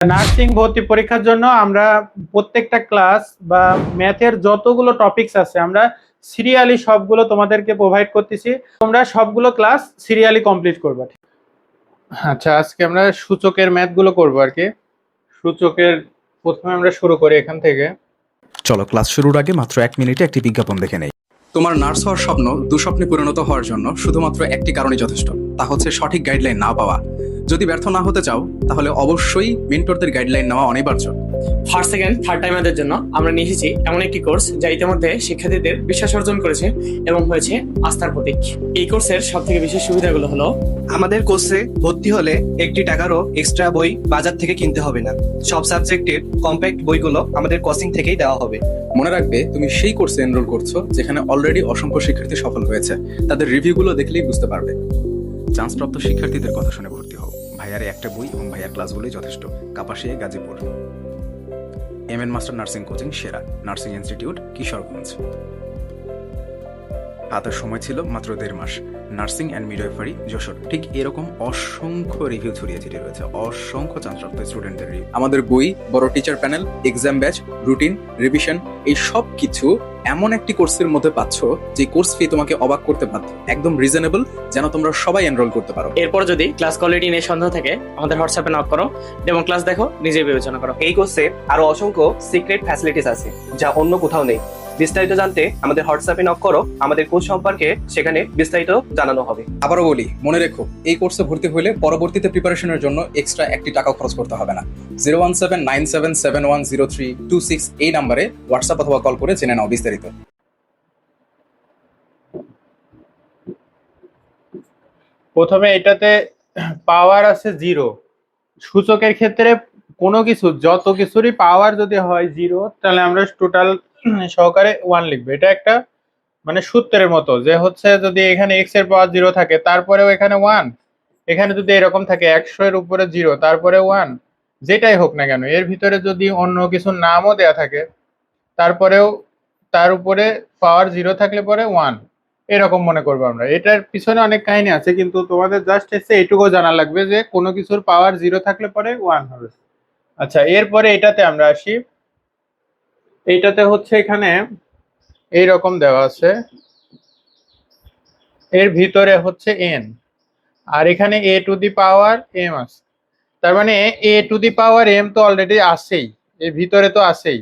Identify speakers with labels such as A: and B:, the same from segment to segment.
A: Nursing ভর্তি পরীক্ষার জন্য আমরা প্রত্যেকটা ক্লাস বা ম্যাথের যতগুলো টপিকস আছে আমরা সিরিয়ালি সবগুলো তোমাদেরকে প্রোভাইড করতেছি। তোমরা সবগুলো ক্লাস সিরিয়ালি কমপ্লিট করবে। আচ্ছা, আজকে আমরা সূচকের ম্যাথগুলো করবো আর কি। সূচকের প্রথমে আমরা শুরু করি এখান থেকে।
B: চলো ক্লাস শুরুর আগে মাত্র 1 মিনিটে একটি বিজ্ঞাপন দেখে নেই। তোমার নার্স হওয়ার স্বপ্ন দুঃস্বপ্নে পরিণত হওয়ার জন্য শুধুমাত্র একটি কারণই যথেষ্ট, তা হচ্ছে সঠিক গাইডলাইন না পাওয়া। যদি ব্যর্থ না হতে চাও তাহলে অবশ্যই মেন্টরদের গাইডলাইন নেওয়া অনিবার্য।
C: ফার্স্ট সেকেন্ড থার্ড টাইমারদের জন্য আমরা নিয়ে এসেছি এমন একটি কোর্স যা ইতিমধ্যে শিক্ষার্থীদের বিশ্বাস অর্জন করেছে এবং হয়েছে আস্থার প্রতীক। এই কোর্সের সব থেকে বিশেষ সুবিধাগুলো হলো
D: আমাদের কোর্সে ভর্তি হলে একটি টাকারও এক্সট্রা বই বাজার থেকে কিনতে হবে না। সব সাবজেক্টের কম্প্যাক্ট বইগুলো আমাদের কোচিং থেকেই দেওয়া হবে।
B: মনে রাখবে, তুমি সেই কোর্সে এনরোল করছো যেখানে অলরেডি অসংখ্য শিক্ষার্থী সফল হয়েছে। তাদের রিভিউগুলো দেখলেই বুঝতে পারবে। চান্সপ্রাপ্ত শিক্ষার্থীদের কথা শুনে ভর্তি হও। ভাইয়ারে একটা বই এবং ভাইয়ার ক্লাসগুলোই যথেষ্ট। Kapasia, Gazipur. MN master nursing coaching সেরা। Nursing institute, Kishoreganj. হাতের সময় ছিল মাত্র 1.5 মাস। Nursing and midwifery, Jessore. ঠিক এরকম অসংখ্য রিভিউ ছড়িয়ে ছিটিয়ে রয়েছে, অসংখ্য চান্সপ্রাপ্ত স্টুডেন্টদের রিভিউ। আমাদের বই, বড় teacher panel, exam batch, routine, revision, এই সব কিছু এমন একটি কোর্সের মধ্যে পাচ্ছ যে কোর্স ফি তোমাকে অবাক করতে বাধ্য। একদম রিজনেবল, যেন তোমরা সবাই এনরোল করতে পারো।
C: এরপর যদি ক্লাস কোয়ালিটি নিয়ে সন্দেহ থাকে আমাদের হোয়াটসঅ্যাপে নক করো এবং ক্লাস দেখো, নিজে বিবেচনা করো।
D: এই কোর্সে আরো অসংখ্য সিক্রেট ফ্যাসিলিটিস আছে যা অন্য কোথাও নেই। বিস্তারিত জানতে আমাদের হোয়াটসঅ্যাপে নক করো। আমাদের কোর্স সম্পর্কে সেখানে বিস্তারিত জানানো হবে।
B: আবারও বলি, মনে রেখো, এই কোর্সে ভর্তি হলে পরবর্তীতে প্রিপারেশনের জন্য এক্সট্রা একটি টাকাও খরচ করতে হবে না। 01797710326 এই নাম্বারে হোয়াটসঅ্যাপ অথবা কল করে জেনে নাও বিস্তারিত।
A: প্রথমে এটাতে পাওয়ার আছে 0। সূচকের ক্ষেত্রে কোনো কিছু যত কিছুরই পাওয়ার যদি হয় 0 তাহলে আমরা টোটাল সহকারে 1 লিখবো। এটা একটা মানে সূত্রের মতো যে হচ্ছে যদি এখানে x এর পাওয়ার 0 থাকে তারপরেও এখানে 1, এখানে যদি এরকম থাকে 100 এর উপরে 0 তারপরে 1, যেটাই হোক না কেন এর ভিতরে যদি অন্য কিছুর নামও দেয়া থাকে তারপরেও তার উপরে পাওয়ার 0 থাকলে পরে 1, এরকম মনে করবো আমরা। এটার পিছনে অনেক কাহিনী আছে, কিন্তু তোমাদের জাস্ট এসে এইটুকু জানা লাগবে যে কোনো কিছুর পাওয়ার 0 থাকলে পরে 1 হবে। আচ্ছা, এরপরে এটাতে আমরা আসি। এইটাতে হচ্ছে এখানে এইরকম দেওয়া আছে, এর ভিতরে হচ্ছে n, আর এখানে a two the power m আছে। তার মানে a two the power m তো অলরেডি আছেই, এর ভিতরে তো আছেই।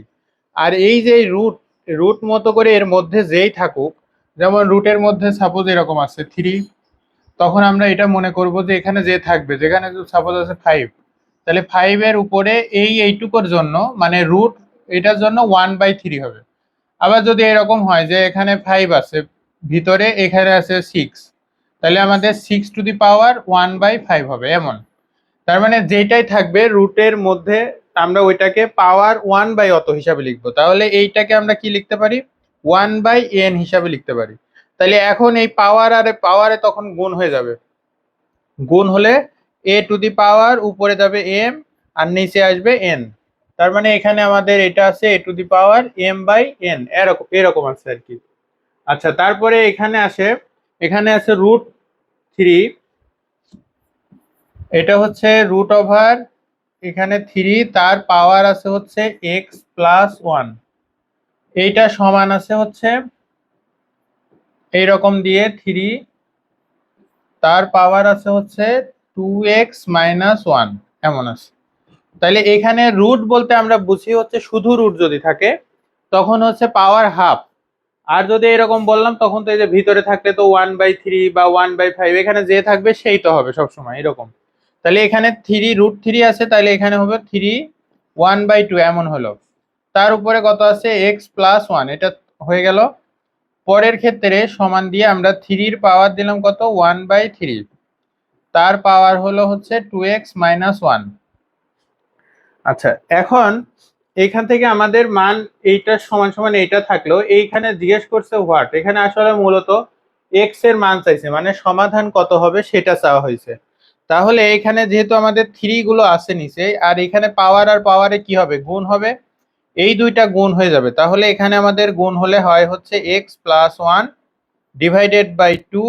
A: আর এই যে রুট রুট মতো করে এর মধ্যে যেই থাকুক, যেমন রুটের মধ্যে সাপোজ এরকম আছে 3, তখন আমরা এটা মনে করব যে এখানে যে থাকবে, যেখানে সাপোজ আছে 5, তাহলে 5 এর উপরে এইটুকুর জন্য মানে রুট এটার জন্য 1/3 হবে। আবার যদি এরকম হয় যে এখানে 5 আছে ভিতরে, এখানে আছে 6, তাহলে আমাদের 6 টু দি পাওয়ার 1/5 হবে এমন। তার মানে যেটাই থাকবে রুটের মধ্যে আমরা ওইটাকে পাওয়ার 1/অত হিসাবে লিখবো। তাহলে এইটাকে আমরা কি লিখতে পারি, 1/n হিসাবে লিখতে পারি। তাহলে এখন এই পাওয়ার আর পাওয়ারে তখন গুণ হয়ে যাবে, গুণ হলে a টু দি পাওয়ার উপরে যাবে m আর নিচে আসবে n। তার মানে এখানে আমাদের এটা আছে a two the power m/n, এরকম এরকম আছে আর কি। আচ্ছা, তারপরে এখানে আছে √3, এটা হচ্ছে রুট ওভার এখানে 3, তার পাওয়ার আছে হচ্ছে x প্লাস 1, এইটা সমান আছে হচ্ছে এইরকম দিয়ে 3, তার পাওয়ার আছে হচ্ছে 2x মাইনাস 1 এমন আছে। তাহলে এখানে রুট বলতে আমরা বুঝি হচ্ছে শুধু রুট যদি থাকে তখন হচ্ছে পাওয়ার হাফ, আর যদি এরকম বললাম তখন তো এই যে ভিতরে থাকলে তো 1/3 বা 1/5, এখানে যে থাকবে সেই তো হবে সবসময় এরকম। তাহলে এখানে √3 আছে, তাহলে এখানে হবে 3 1/2 এমন হলো। তার উপরে কত আছে x প্লাস 1, এটা হয়ে গেল। পরের ক্ষেত্রে সমান দিয়ে আমরা 3 এর পাওয়ার দিলাম কত 1/3, তার পাওয়ার হলো হচ্ছে 2x মাইনাস 1। আচ্ছা, এখন এইখান থেকে আমাদের মান এইটা সমান সমান এইটা থাকলো, এইখানে জিজ্ঞেস করছে হোয়াট, এখানে আসলে মূলত x এর মান চাইছে, মানে সমাধান কত হবে সেটা চাওয়া হয়েছে। তাহলে এখানে যেহেতু আমাদের 3 গুলো আছে নিচে, আর এখানে পাওয়ার আর পাওয়ারে কি হবে, গুণ হবে, এই দুইটা গুণ হয়ে যাবে। তাহলে এখানে আমাদের গুণ হলে হয় হচ্ছে x প্লাস 1 ডিভাইডেড বাই 2,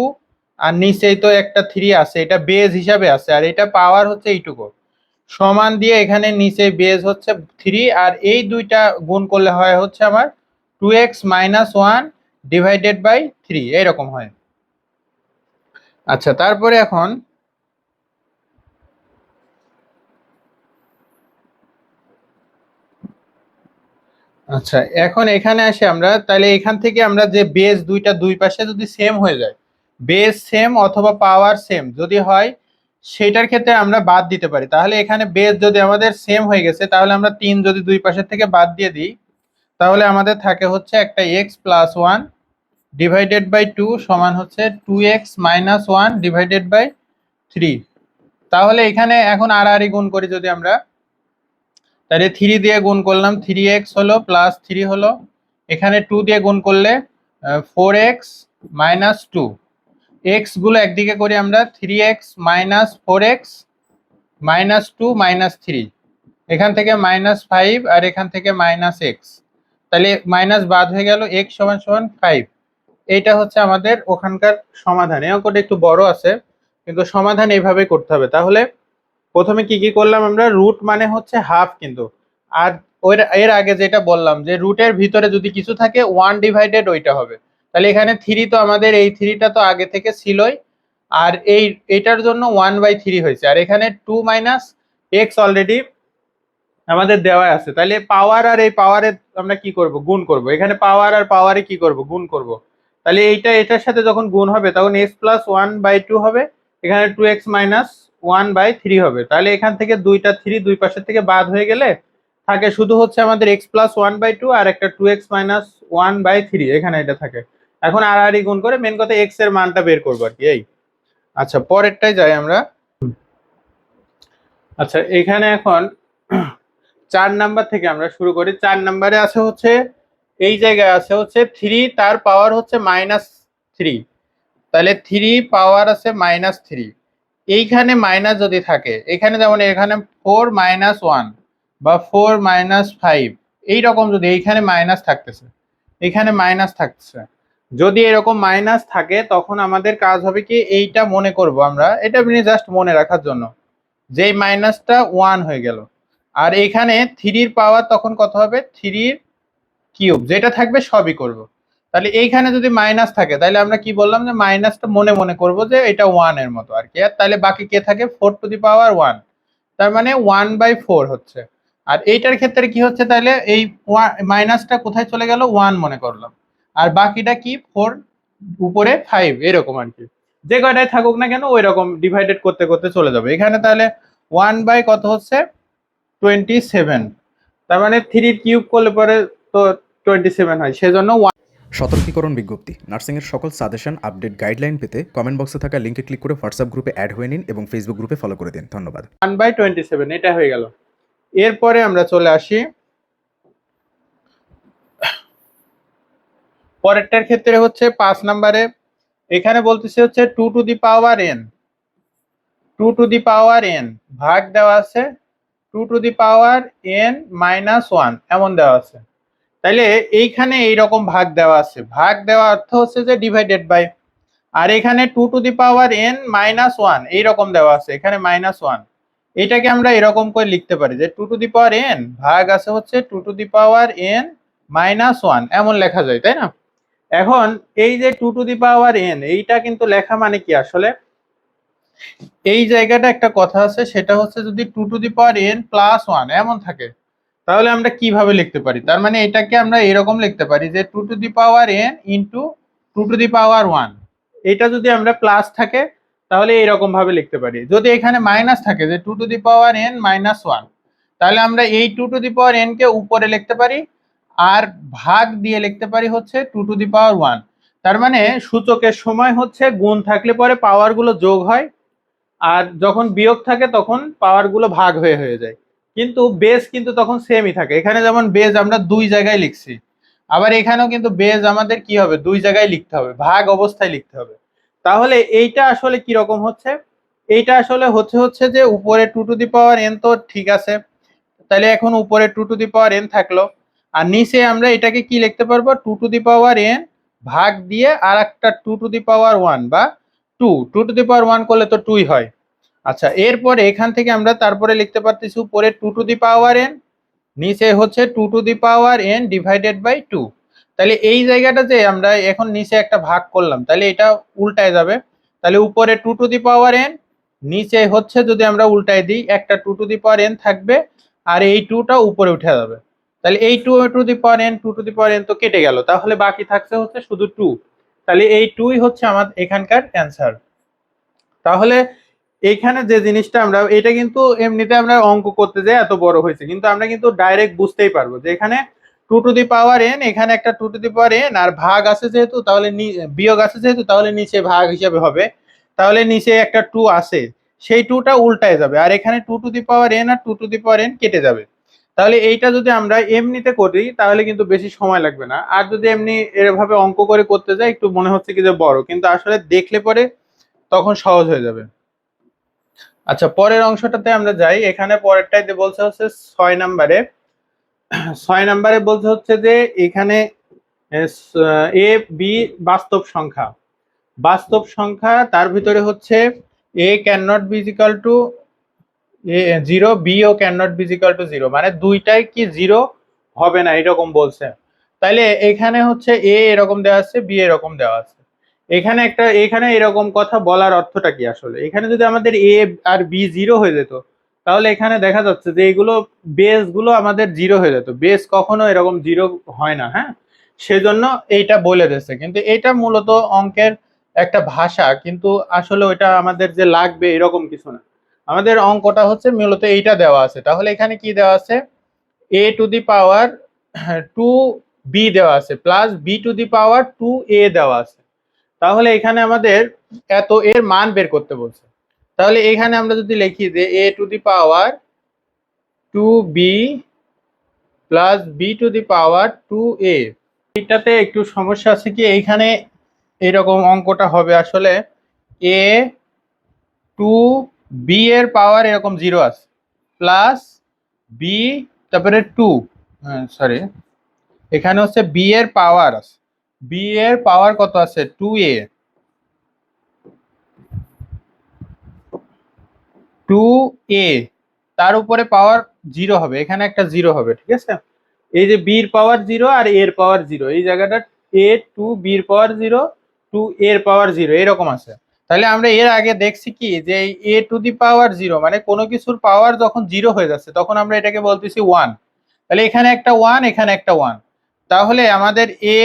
A: আর নিচেই তো একটা 3 আছে, এটা বেজ হিসাবে আছে, আর এটা পাওয়ার হচ্ছে এইটুকু। সমান দিয়ে এখানে নিচে বেজ হচ্ছে 3, আর এই দুইটা গুণ করলে হয় হচ্ছে আমার 2x - 1 ডিভাইডেড বাই 3 এরকম হয়। আচ্ছা, তারপরে এখন আচ্ছা এখন এখানে আসি আমরা, তাহলে এখান থেকে আমরা যে বেস দুইটা দুই পাশে যদি সেম হয়ে যায়, বেস সেম অথবা পাওয়ার সেম যদি হয়, সেটার ক্ষেত্রে আমরা বাদ দিতে পারি। তাহলে এখানে বেস যদি আমাদের সেম হয়ে গেছে, তাহলে আমরা 3 যদি দুই পাশের থেকে বাদ দিয়ে দিই, তাহলে আমাদের থাকে হচ্ছে একটা x + 1 ডিভাইডেড বাই 2 সমান হচ্ছে 2x - 1 ডিভাইডেড বাই 3। তাহলে এখানে এখন আড়াআড়ি গুণ করি যদি আমরা, তাহলে 3 দিয়ে গুণ করলাম 3x হলো প্লাস 3 হলো, এখানে 2 দিয়ে গুণ করলে 4x - 2, x গুলো একদিকে করি আমরা, 3x - 4x - 2 - 3, এখান থেকে -5 আর এখান থেকে -x, তাহলে মাইনাস বাদ হয়ে গেল, x = 5। এইটা হচ্ছে আমাদের ওখানকার সমাধান। এই অঙ্কটা একটু বড় আছে, কিন্তু সমাধান এইভাবে করতে হবে। তাহলে প্রথমে কি কি করলাম আমরা, রুট মানে হচ্ছে হাফ, কিন্তু আর এর আগে যেটা বললাম যে রুটের ভিতরে যদি কিছু থাকে 1 ডিভাইডেড ওইটা হবে। তাহলে এখানে 3 তো আমাদের এই 3টা তো আগে থেকে ছিলই, আর এইটার জন্য 1/3 হয়েছে, আর এখানে 2 - x অলরেডি আমাদের দেওয়া আছে। তাহলে পাওয়ার আর এই পাওয়ারে আমরা কি করব, গুণ করব। এখানে পাওয়ার আর পাওয়ারে কি করব, গুণ করব। তাহলে এইটা এটার সাথে যখন গুণ হবে তখন x + 1/2 হবে, এখানে 2x - 1/3 হবে। তাহলে এখান থেকে দুইটা 3 দুই পাশের থেকে বাদ হয়ে গেলে থাকে শুধু হচ্ছে আমাদের x + 1/2 আর একটা 2x - 1/3, এখানে এটা থাকে। এখন আড়াআড়ি গুণ করে মেন কথা x এর মানটা বের করবো আর কি। এই আচ্ছা, পরেরটাই যাই আমরা। আচ্ছা, এখানে এখন 4 নাম্বার থেকে আমরা শুরু করি। 4 নাম্বারে আছে হচ্ছে, এই জায়গায় আছে হচ্ছে 3, তার পাওয়ার হচ্ছে -3। তাহলে 3 পাওয়ার আছে -3, এইখানে মাইনাস যদি থাকে, এখানে যেমন এখানে 4 - 1 বা 4 - 5, এইরকম যদি এইখানে মাইনাস থাকতেছে, এখানে মাইনাস থাকতেছে, যদি এরকম মাইনাস থাকে তখন আমাদের কাজ হবে কি, এইটা মনে করব আমরা, এটা জাস্ট মনে রাখার জন্য, যেই মাইনাসটা 1 হয়ে গেল, আর এখানে 3 এর পাওয়ার তখন কত হবে, 3 এর কিউব, যেটা থাকবে সবই করব। তাহলে এইখানে যদি মাইনাস থাকে, তাহলে আমরা কি বললাম যে মাইনাসটা মনে মনে করব যে এটা 1 এর মতো আর কি। আর তাহলে বাকি কে থাকে, 4⁻1, তার মানে 1/4 হচ্ছে। আর এইটার ক্ষেত্রে কি হচ্ছে, তাহলে এই মাইনাসটা কোথায় চলে গেল, 1 মনে করলাম, আর বাকিটা কি 4 উপরে 5, এরকম আর কি। যে কয়টাই থাকুক না কেন ওই রকম ডিভাইডেড করতে করতে চলে যাবে। এখানে তাহলে 1 কত হচ্ছে 27, তার মানে 3 কিউব করলে পরে তো 27 হয়, সেজন্য
B: সতর্কীকরণ বিজ্ঞপ্তি। নার্সিংয়ের সকল সাজেশন, আপডেট, গাইডলাইন পেতে কমেন্ট বক্সে থাকা লিঙ্কে ক্লিক করে হোয়াটসঅ্যাপ গ্রুপে অ্যাড হয়ে নিন এবং ফেসবুক গ্রুপে ফলো করে দিন। ধন্যবাদ।
A: 1/27 এটা হয়ে গেল। এরপরে আমরা চলে আসি পরেরটার ক্ষেত্রে হচ্ছে 5 নম্বরে, এখানে বলতেছে হচ্ছে 2⁻n, 2⁻n ভাগ দেওয়া আছে 2⁻n - 1 এমন দেওয়া আছে। তাইলে এইখানে এইরকম ভাগ দেওয়া আছে, ভাগ দেওয়া অর্থ হচ্ছে যে ডিভাইডেড বাই, আর এখানে 2⁻n - 1 এইরকম দেওয়া আছে, এখানে -1, এটাকে আমরা এরকম করে লিখতে পারি যে 2⁻n ভাগ আছে হচ্ছে 2⁻n - 1 এমন লেখা যায়, তাই না? এখন এই যে 2⁻n এইটা কিন্তু লেখা মানে কি আসলে, এই জায়গাটা একটা কথা আছে, সেটা হচ্ছে যদি 2⁻n + 1 এমন থাকে, তাহলে আমরা কিভাবে লিখতে পারি, তার মানে এটাকে আমরা এরকম লিখতে পারি যে 2⁻n * 2⁻1, এটা যদি আমরা প্লাস থাকে তাহলে এরকম ভাবে লিখতে পারি। যদি এখানে মাইনাস থাকে যে 2⁻n - 1, তাহলে আমরা এই 2⁻n কে উপরে লিখতে পারি আর ভাগ দিয়ে লিখতে পারি হচ্ছে 2⁻1। তার মানে সূচকের সময় হচ্ছে গুণ থাকলে পরে পাওয়ার গুলো যোগ হয়, আর যখন বিয়োগ থাকে তখন পাওয়ার গুলো ভাগ হয়ে যায়, কিন্তু বেস কিন্তু তখন সেমই থাকে। এখানে যেমন বেস আমরা দুই জায়গায় লিখছি, আবার এখানেও কিন্তু বেস আমাদের কি হবে, দুই জায়গায় লিখতে হবে, ভাগ অবস্থায় লিখতে হবে। তাহলে এইটা আসলে কি রকম হচ্ছে, এইটা আসলে হচ্ছে যে উপরে 2⁻n তো ঠিক আছে, তাহলে এখন উপরে 2⁻n থাকলো, আর নিচে আমরা এটাকে কি লিখতে পারবো, 2⁻n ভাগ দিয়ে আর একটা 2⁻1 বা 2 করলে তো 2 হয়, আচ্ছা, এরপরে এখান থেকে আমরা তারপরে লিখতে পারতেছি উপরে 2 টু দি পাওয়ার n, নিচে হচ্ছে 2 to the power n divided by 2। তাহলে এই জায়গাটাতে আমরা এখন নিচে একটা ভাগ করলাম, তাহলে এটা উল্টায় যাবে। তাহলে উপরে 2 টু দি পাওয়ার n, নিচে হচ্ছে যদি আমরা উল্টায় দিই একটা 2 টু দি পাওয়ার n থাকবে, আর এই 2টা উপরে উঠে যাবে। তাহলে এই 2 to the power n 2 to the power n তো কেটে গেল, তাহলে বাকি থাকছে হচ্ছে শুধু 2। তাহলে এই 2ই হচ্ছে আমাদের এখানকার অ্যান্সার। তাহলে এইখানে যে জিনিসটা আমরা এটা কিন্তু এমনিতে আমরা অঙ্ক করতে যাই এত বড় হয়েছে, কিন্তু আমরা কিন্তু ডাইরেক্ট বুঝতেই পারবো যে এখানে 2 টু দি পাওয়ার n, এখানে একটা 2 টু দি পাওয়ার n, আর ভাগ আছে যেহেতু তাহলে বিয়োগ আছে যেহেতু তাহলে নিচে ভাগ হিসাবে হবে। তাহলে নিচে একটা 2 আছে, সেই 2টা উল্টায় যাবে, আর এখানে 2 টু দি পাওয়ার n আর 2 টু দি পাওয়ার n কেটে যাবে। তাহলে এইটা যদি আমরা এমনিতে করি তাহলে কিন্তু বেশি সময় লাগবে না, আর যদি এমনি এভাবে অঙ্ক করে করতে যাই একটু মনে হচ্ছে কি যে বড়, কিন্তু আসলে দেখলে পরে তখন সহজ হয়ে যাবে। আচ্ছা, পরের অংশটাতে আমরা যাই। এখানে পরেরটাইতে বলছে হচ্ছে 6 নম্বরে। 6 নম্বরে বলছে হচ্ছে যে এখানে এ বি বাস্তব সংখ্যা, বাস্তব সংখ্যা তার ভিতরে হচ্ছে a can not be equal to zero, b ও can not be equal to zero, মানে দুইটাই কি জিরো হবে না এরকম বলছে। তাইলে এখানে হচ্ছে এ এরকম দেওয়া আছে, বি এরকম দেওয়া আছে। এখানে এরকম কথা বলার অর্থটা কি আসলে? এখানে যদি আমাদের এ আর বি জিরো হয়ে যেত তাহলে এখানে দেখা যাচ্ছে যে এইগুলো বেস গুলো আমাদের জিরো হয়ে যেত। বেস কখনো এরকম জিরো হয় না, হ্যাঁ, সেজন্য এইটা বলে দিয়েছে। কিন্তু এটা মূলত অঙ্কের একটা ভাষা, কিন্তু আসলে ওইটা আমাদের যে লাগবে এরকম কিছু না। আমাদের অঙ্কটা হচ্ছে মূলত এইটা দেওয়া আছে। তাহলে এখানে কি দেওয়া আছে? এ টু দি পাওয়ার 2b দেওয়া আছে plus b to the power 2a দেওয়া আছে। তাহলে এখানে আমাদের এত এর মান বের করতে বলছে। তাহলে এখানে আমরা যদি লিখি যে a to the power 2b plus b to the power 2a, এটাতে একটু সমস্যা আছে কি, এইখানে এরকম অঙ্কটা হবে আসলে এ 2b এর পাওয়ার এরকম 0 আছে প্লাস বি, তারপরে 2, সরি এখানে হচ্ছে বি এর পাওয়ার আছে, বি এর পাওয়ার কত আছে 2a, 2a তার উপরে পাওয়ার 0 হবে, এখানে একটা 0 হবে, ঠিক আছে। এই যে বি এর পাওয়ার 0 আর এ এর পাওয়ার 0, এই জায়গাটা a 2b এর পাওয়ার 0 2a এর পাওয়ার 0 এরকম আছে। তাহলে আমরা এর আগে দেখছি কি যে এ টু দি পাওয়ার 0 মানে কোনো কিছুর পাওয়ার যখন 0 হয়ে যাচ্ছে তখন আমরা এটাকে বলতেছি 1। তাহলে এখানে একটা 1, এখানে একটা 1, তাহলে আমাদের এ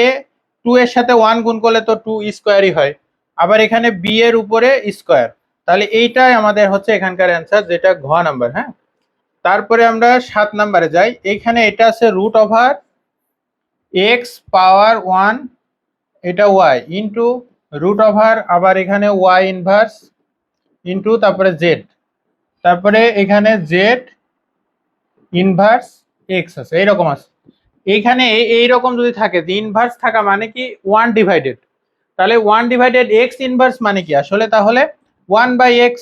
A: 2 এর সাথে 1 গুণ করলে তো 2 স্কোয়ারই হয়, আবার এখানে বি এর উপরে স্কোয়ার। তাহলে এইটাই আমাদের হচ্ছে এখানকার অ্যান্সার, যেটা ঘ নাম্বার। হ্যাঁ, তারপরে আমরা 7 নাম্বারে যাই। এইখানে এটা আছে রুট ওভার এক্স পাওয়ার 1, এটা ওয়াই ইন্টু রুট ওভার আবার এখানে ওয়াই ইনভার্স ইন্টু তারপরে জেড, তারপরে এখানে জেড ইনভার্স এক্স আছে, এইরকম আছে। এইখানে এইরকম যদি থাকে যে ইনভার্স থাকা মানে কি 1 ডিভাইডেড, তাহলে 1 ডিভাইডেড এক্স ইনভার্স মানে কি আসলে, তাহলে 1/x,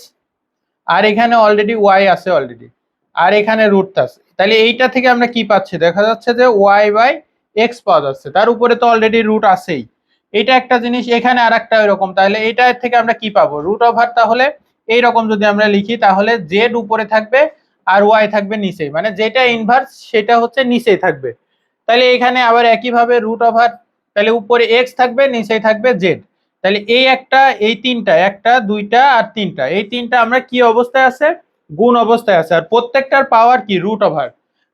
A: আর এখানে অলরেডি ওয়াই আছে অলরেডি, আর এখানে রুট আছে। তাহলে এইটা থেকে আমরা কি পাচ্ছি, দেখা যাচ্ছে যে y/x পাওয়া যাচ্ছে, তার উপরে তো অলরেডি রুট আছেই। এটা একটা জিনিস, এখানে আর একটা এরকম, তাহলে এইটা থেকে আমরা কি পাবো রুট ওভার, তাহলে এইরকম যদি আমরা লিখি তাহলে জেড উপরে থাকবে আর ওয়াই থাকবে নিচেই, মানে যেটা ইনভার্স সেটা হচ্ছে নিচেই থাকবে। তাহলে এখানে আবার একইভাবে রুট ওভার, তাহলে উপরে এক্স থাকবে নিচেই থাকবে জেড। তাহলে এই একটা, এই তিনটা, একটা দুইটা আর তিনটা, এই তিনটা আমরা কি অবস্থায় আছে, গুণ অবস্থায় আছে, আর প্রত্যেকটার পাওয়ার কি রুট ওভার।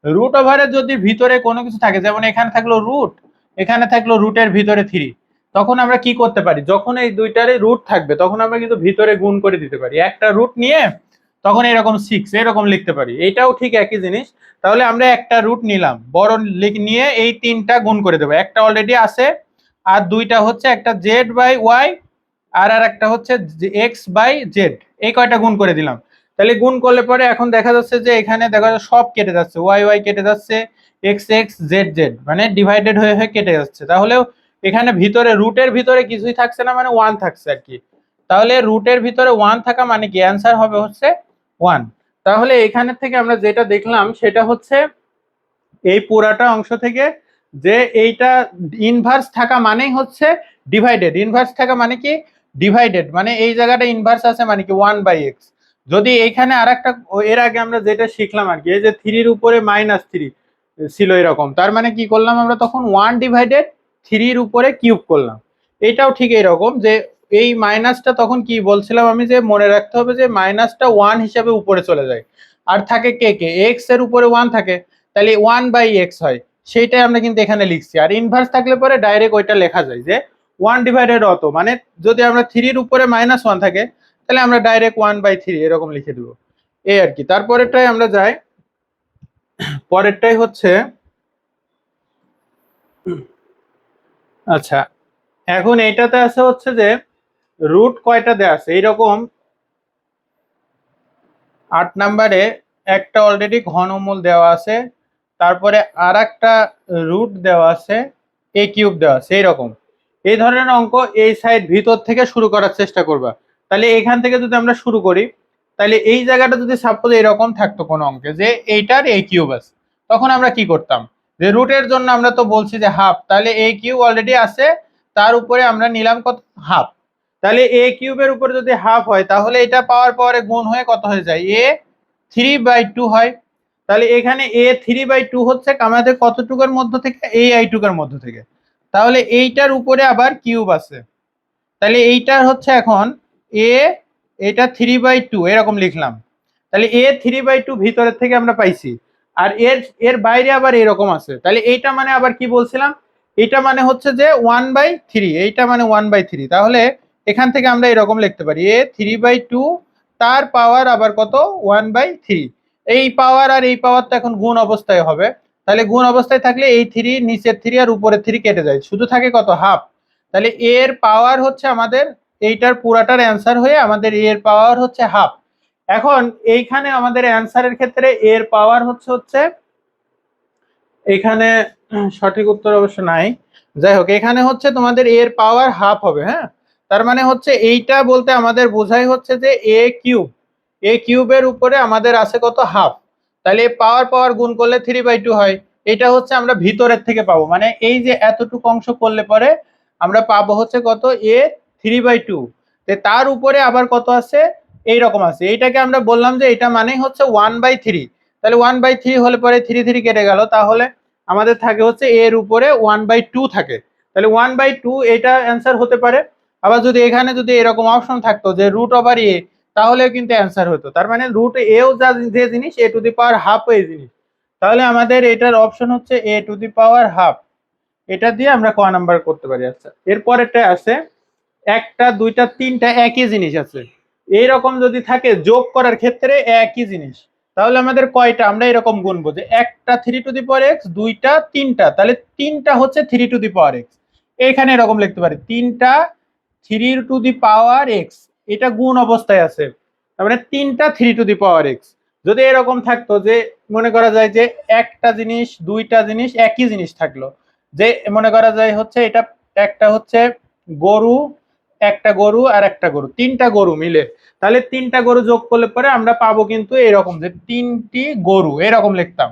A: রুট ওভারের যদি ভিতরে কোনো কিছু থাকে, যেমন এখানে থাকলো রুট, এখানে থাকলো রুটের ভিতরে 3, তখন আমরা কি করতে পারি, যখন এই দুইটারই রুট থাকবে তখন আমরা কিন্তু ভিতরে গুণ করে দিতে পারি, একটা রুট নিয়ে তখন এরকম 6 এরকম লিখতে পারি। এইটাও ঠিক একই জিনিস। তাহলে আমরা একটা রুট নিলাম বড় নিয়ে এই তিনটা গুণ করে দেবো, একটা অলরেডি আছে আর দুইটা হচ্ছে একটা জেড বাই ওয়াই আর একটা হচ্ছে এক্স বাই জেড, এই কয়টা গুণ করে দিলাম। তাহলে গুণ করলে পরে এখন দেখা যাচ্ছে যে এখানে দেখা যাচ্ছে সব কেটে যাচ্ছে, ওয়াই ওয়াই কেটে যাচ্ছে, এক্স এক্স জেড জেড মানে ডিভাইডেড হয়ে হয়ে কেটে যাচ্ছে। তাহলেও এখানে ভিতরে রুটের ভিতরে কিছুই থাকছে না, মানে 1 থাকছে আর কি। তাহলে রুটের ভিতরে 1 থাকা মানে কি অ্যান্সার হবে হচ্ছে 1। তাহলে এখানে থেকে আমরা যেটা দেখলাম সেটা হচ্ছে এই পুরাটা অংশ থেকে যে এইটা ইনভার্স থাকা মানেই হচ্ছে ডিভাইডেড, ইনভার্স থাকা মানে কি ডিভাইডেড, মানে এই জায়গাটা ইনভার্স আছে মানে কি 1/x। যদি এইখানে আর একটা, এর আগে আমরা যেটা শিখলাম আর কি, এই যে 3 উপরে -3 ছিল এরকম, তার মানে কি করলাম আমরা তখন 1/3 উপরে কিউব করলাম। এটাও ঠিক এরকম যে এই মাইনাসটা তখন কি বলছিলাম আমি, যে মনে রাখতে হবে যে মাইনাসটা 1 হিসাবে উপরে চলে যায়, আর থাকে কে কে, এক্স এর উপরে 1 থাকে, তাহলে 1/x হয়, সেইটাই আমরা কিন্তু এখানে লিখছি। আর ইনভার্স থাকলে পরে ডাইরেক্ট ওইটা লেখা যায় যে 1 অত, মানে যদি আমরা 3 উপরে -1 থাকে তাহলে আমরা ডাইরেক্ট 1/3 এরকম লিখে দেবো, এই আর কি। তারপরেরটাই আমরা যাই, পরেরটাই হচ্ছে, আচ্ছা এখন এইটাতে আছে হচ্ছে যে রুট কয়টা দেয়া আছে এইরকম, 8 নাম্বারে একটা অলরেডি ঘনমূল দেওয়া আছে, তারপরে আর একটা রুট দেওয়া আছে, এ কিউব দেওয়া আছে, এইরকম এই ধরনের অঙ্ক এই সাইড ভিতর থেকে শুরু করার চেষ্টা করবা। তাহলে এখান থেকে যদি আমরা শুরু করি, তাহলে এই জায়গাটা যদি সাপোজ এরকম থাকতো কোন অঙ্কে যে এইটার এ কিউব আছে, তখন আমরা কি করতাম, যে রুটের জন্য আমরা তো বলছি যে হাফ, তাহলে এ কিউব অলরেডি আছে, তার উপরে আমরা নিলাম কত, হাফ। তাহলে এ কিউবের উপরে যদি হাফ হয় তাহলে এটা পাওয়ার পরে গুণ হয়ে কত হয়ে যায়, এ 3/2 হয়। তাহলে এখানে এ 3/2 হচ্ছে আমাদের কতটুকুর মধ্য থেকে, এই আইটুকুর মধ্য থেকে। তাহলে এইটার উপরে আবার কিউব আছে, তাহলে এইটার হচ্ছে এখন এ, এটা 3/2 এরকম লিখলাম। তাহলে এ 3/2 ভিতরের থেকে আমরা পাইছি, আর এর এর বাইরে আবার এরকম আছে, তাহলে এইটা মানে আবার কি বলছিলাম, এটা মানে হচ্ছে যে 1/3, এইটা মানে 1/3। তাহলে এখান থেকে আমরা এরকম লিখতে পারি এ 3/2 তার পাওয়ার আবার কত, 1/3। এই পাওয়ার আর এই পাওয়ার তো এখন গুণ অবস্থায় হবে, তাহলে গুণ অবস্থায় থাকলে এই 3 নিচের 3 আর উপরের 3 কেটে যায়, শুধু থাকে কত, হাফ। তাহলে এর পাওয়ার হচ্ছে আমাদের এইটার পুরাটার অ্যান্সার হয়ে আমাদের এর পাওয়ার হচ্ছে হাফ। এখন এইখানে আমাদের অ্যান্সারের ক্ষেত্রে এর পাওয়ার হচ্ছে এখানে সঠিক উত্তর অবশ্য নাই, যাই হোক এখানে হচ্ছে তোমাদের এর পাওয়ার হাফ হবে। হ্যাঁ, তার মানে হচ্ছে এইটা বলতে আমাদের বোঝাই হচ্ছে যে এ কিউবের উপরে আমাদের আছে কত, হাফ। তাহলে পাওয়ার পাওয়ার গুণ করলে 3/2 হয়, এটা হচ্ছে আমরা ভিতরের থেকে পাবো, মানে এই যে এতটুকু অংশ করলে পরে আমরা পাবো হচ্ছে কত, এ 3/2, তার উপরে আবার কত আছে, এইরকম আছে। এইটাকে আমরা বললাম যে এটা মানে হচ্ছে 1/3, তাহলে 1/3 হলে পরে 3 কেটে গেল, তাহলে আমাদের থাকে হচ্ছে এর উপরে 1/2 থাকে, তাহলে 1/2 এটা অ্যান্সার হতে পারে। আবার যদি এখানে যদি এরকম অপশন থাকতো যে রুট ওভার এ, তাহলে কিন্তু অ্যান্সার হতো, তার মানে রুট এও যা যে জিনিস এ টু দি পাওয়ার হাফ এই জিনিস, তাহলে আমাদের এটার অপশন হচ্ছে এ টু দি পাওয়ার হাফ। এটা দিয়ে আমরা ক নাম্বার করতে পারি। আচ্ছা এরপরেরটা আছে, একটা দুইটা তিনটা একই জিনিস আছে, এইরকম যদি থাকে যোগ করার ক্ষেত্রে একই জিনিস, তাহলে আমাদের কয়টা, আমরা এরকম গুনবো যে একটা 3 টু দি পাওয়ার এক্স, দুইটা তিনটা, তাহলে তিনটা হচ্ছে 3 টু দি পাওয়ার এক্স। এখানে এরকম লিখতে পারি তিনটা 3 টু দি পাওয়ার এক্স, এটা গুণ অবস্থায় আছে, তার মানে তিনটা 3 টু দি পাওয়ার এক্স। যদি এরকম থাকতো যে মনে করা যায় যে একটা জিনিস দুইটা জিনিস একই জিনিস থাকলো, যে মনে করা যায় হচ্ছে এটা একটা হচ্ছে গরু, একটা গরু আর একটা গরু, তিনটা গরু মিলে, তাহলে তিনটা গরু যোগ করলে পরে আমরা পাবো কিন্তু এরকম যে 3টি গরু, এরকম লিখতাম।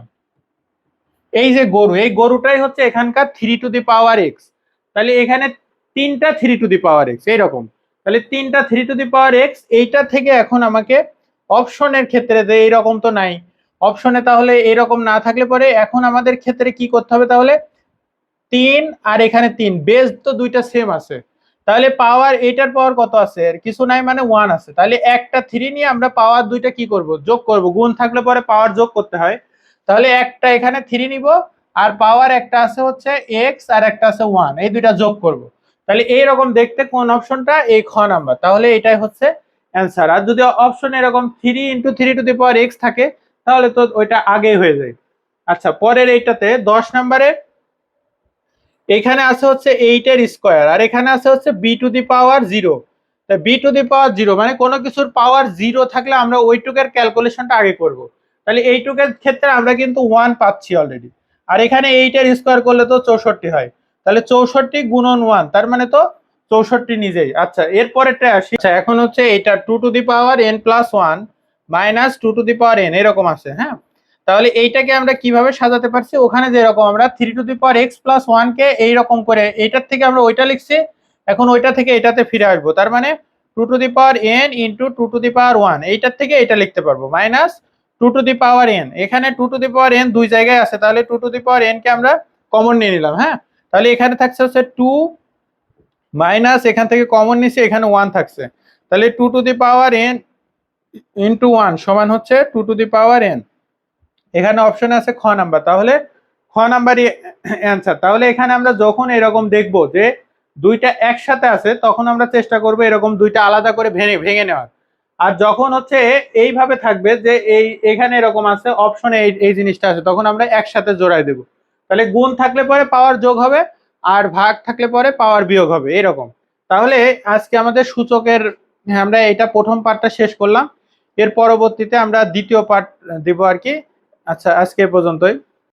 A: এই যে গরু, এই গরুটাই হচ্ছে এখানকার 3 টু দি পাওয়ার এক্স, তাহলে এখানে তিনটা 3 টু দি পাওয়ার এক্স এইরকম, তাহলে তিনটা 3 টু দি পাওয়ার এক্স। এইটা থেকে এখন আমাকে অপশনের ক্ষেত্রে যে এইরকম তো নাই অপশনে, তাহলে এরকম না থাকলে পরে এখন আমাদের ক্ষেত্রে কি করতে হবে, তাহলে 3 আর এখানে 3, বেস তো দুইটা সেম আছে, তাহলে পাওয়ার এটার পাওয়ার কত আছে, আর কিছু নাই মানে 1 আছে, তাহলে একটা 3 নিয়ে আমরা পাওয়ার দুইটা কি করব, যোগ করব, গুণ থাকলে পরে পাওয়ার যোগ করতে হয়, তাহলে একটা এখানে 3 নিব, আর পাওয়ার একটা আছে হচ্ছে x আর একটা আছে 1, এই দুইটা যোগ করব। তাহলে এইরকম দেখতে কোন অপশনটা, এই খ নাম্বার, তাহলে এটাই হচ্ছে অ্যান্সার। আর যদি অপশন এরকম 3 × 3 টু দি পাওয়ার x থাকে তাহলে তো ওইটা আগেই হয়ে যায়। আচ্ছা পরের এইটাতে 10 নম্বরে এখানে আছে হচ্ছে 8 এর স্কয়ার, আর এখানে আছে হচ্ছে b to the power 0। b to the power 0 মানে কোনো কিছুর পাওয়ার 0 থাকলে আমরা ওইটুকের ক্যালকুলেশনটা আগে করব, তাহলে এইটুকের ক্ষেত্রে আমরা কিন্তু 1 পাচ্ছি অলরেডি, আর এখানে 8 এর স্কয়ার করলে তো 64 হয়, তাহলে 64 গুণন 1, তার মানে তো 64 নিজেই। আচ্ছা এরপরেরটা আসি, আচ্ছা এখন হচ্ছে এটা 2 to the power n+1 -2 to the power n এরকম আছে। হ্যাঁ, তাহলে এইটাকে আমরা কিভাবে সাজাতে পারছি, ওখানে যেরকম আমরা 3 টু দি পাওয়ার x+1 কে এইরকম করে এইটার থেকে আমরা ওইটা লিখছি, এখন ওইটা থেকে এটাতে ফিরে আসবো, তার মানে two to the power n into two to the power one, এইটার থেকে এটা লিখতে পারবো, minus two to the power n. এখানে two to the power n দুই জায়গায় আছে, তাহলে two to the power n কে আমরা কমন নিয়ে নিলাম। হ্যাঁ, তাহলে এখানে থাকছে হচ্ছে টু মাইনাস এখান থেকে কমন নিছি, এখানে ওয়ান থাকছে, তাহলে two to the power n into one সমান হচ্ছে two to the power n. এখানে অপশন আছে খ নাম্বার, তাহলে খ নাম্বারই অ্যান্সার। তাহলে এখানে আমরা যখন এরকম দেখবো যে দুইটা একসাথে আছে, তখন আমরা চেষ্টা করবো এরকম দুইটা আলাদা করে ভেঙে ভেঙে নেওয়ার। আর যখন হচ্ছে এইভাবে থাকবে যে এখানে এরকম আছে অপশনে এই জিনিসটা আছে, তখন আমরা একসাথে জোড়াই দেব। তাহলে গুণ থাকলে পরে পাওয়ার যোগ হবে, আর ভাগ থাকলে পরে পাওয়ার বিয়োগ হবে, এরকম। তাহলে আজকে আমাদের সূচকের আমরা এটা প্রথম পার্টটা শেষ করলাম, এর পরবর্তীতে আমরা দ্বিতীয় পার্ট দিব আর কি। আচ্ছা, আজকে এ পর্যন্তই।